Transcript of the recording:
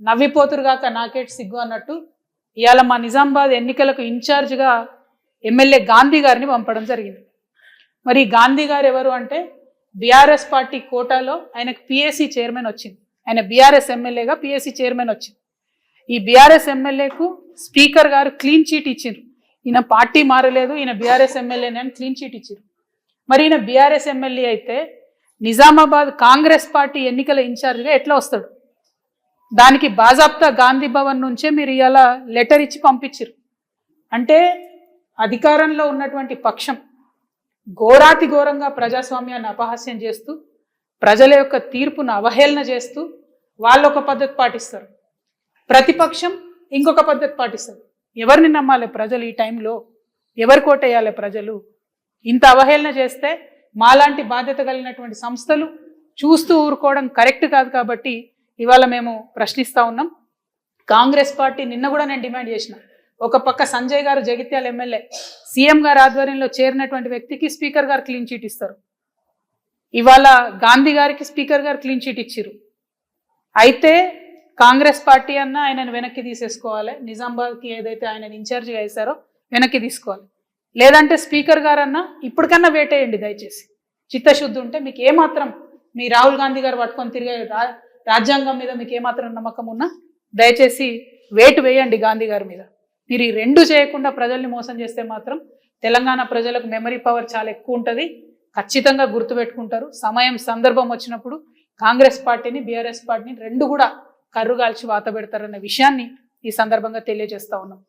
నవ్విపోతురుగాక నాకేటి సిగ్గు అన్నట్టు ఇవాళ మా నిజామాబాద్ ఎన్నికలకు ఇన్ఛార్జ్గా ఎమ్మెల్యే గాంధీ గారిని పంపడం జరిగింది. మరి గాంధీ గారు ఎవరు అంటే బీఆర్ఎస్ పార్టీ కోటాలో ఆయనకు పిఎస్సి చైర్మన్ వచ్చింది. ఆయన బీఆర్ఎస్ ఎమ్మెల్యేగా పిఎస్సి చైర్మన్ వచ్చింది. ఈ బీఆర్ఎస్ ఎమ్మెల్యేకు స్పీకర్ గారు క్లీన్ చీట్ ఇచ్చిండ్రు. ఈయన పార్టీ మారలేదు, ఈయన బీఆర్ఎస్ ఎమ్మెల్యేని అని క్లీన్ చీట్ ఇచ్చారు. మరి ఈయన బీఆర్ఎస్ ఎమ్మెల్యే అయితే నిజామాబాద్ కాంగ్రెస్ పార్టీ ఎన్నికల ఇన్ఛార్జ్గా ఎట్లా వస్తాడు? దానికి బాజాప్తా గాంధీ భవన్ నుంచే మీరు ఇలా లెటర్ ఇచ్చి పంపించారు. అంటే అధికారంలో ఉన్నటువంటి పక్షం ఘోరాతి ఘోరంగా ప్రజాస్వామ్యాన్ని అపహాస్యం చేస్తూ ప్రజల యొక్క తీర్పును అవహేళన చేస్తూ వాళ్ళు ఒక పద్ధతి పాటిస్తారు, ప్రతిపక్షం ఇంకొక పద్ధతి పాటిస్తారు. ఎవరిని నమ్మాలి ప్రజలు? ఈ టైంలో ఎవరు కోటేయాలి ప్రజలు? ఇంత అవహేళన చేస్తే మాలాంటి బాధ్యత కలిగినటువంటి సంస్థలు చూస్తూ ఊరుకోవడం కరెక్ట్ కాదు. కాబట్టి ఇవాళ మేము ప్రశ్నిస్తూ ఉన్నాం. కాంగ్రెస్ పార్టీ నిన్న కూడా నేను డిమాండ్ చేసిన, ఒక పక్క సంజయ్ గారు జగిత్యాల ఎమ్మెల్యే సీఎం గారు ఆధ్వర్యంలో చేరినటువంటి వ్యక్తికి స్పీకర్ గారు క్లీన్ చీట్ ఇస్తారు. ఇవాళ గాంధీ గారికి స్పీకర్ గారు క్లీన్ చీట్ ఇచ్చిరు. అయితే కాంగ్రెస్ పార్టీ అన్న ఆయనను వెనక్కి తీసేసుకోవాలి, నిజామాబాద్కి ఏదైతే ఆయన ఇన్ఛార్జిగా వేశారో వెనక్కి తీసుకోవాలి. లేదంటే స్పీకర్ గారన్నా ఇప్పటికన్నా వేటేయండి దయచేసి. చిత్తశుద్ధి ఉంటే మీకు ఏమాత్రం మీ రాహుల్ గాంధీ గారు పట్టుకొని తిరిగే రాజ్యాంగం మీద మీకు ఏమాత్రం నమ్మకం ఉన్నా దయచేసి వేటు వేయండి గాంధీ గారి మీద. మీరు ఈ రెండు చేయకుండా ప్రజల్ని మోసం చేస్తే మాత్రం తెలంగాణ ప్రజలకు మెమరీ పవర్ చాలా ఎక్కువ ఉంటుంది, ఖచ్చితంగా గుర్తుపెట్టుకుంటారు. సమయం సందర్భం వచ్చినప్పుడు కాంగ్రెస్ పార్టీని బీఆర్ఎస్ పార్టీని రెండు కూడా కర్రుగాల్చి వాత పెడతారన్న విషయాన్ని ఈ సందర్భంగా తెలియజేస్తా ఉన్నాం.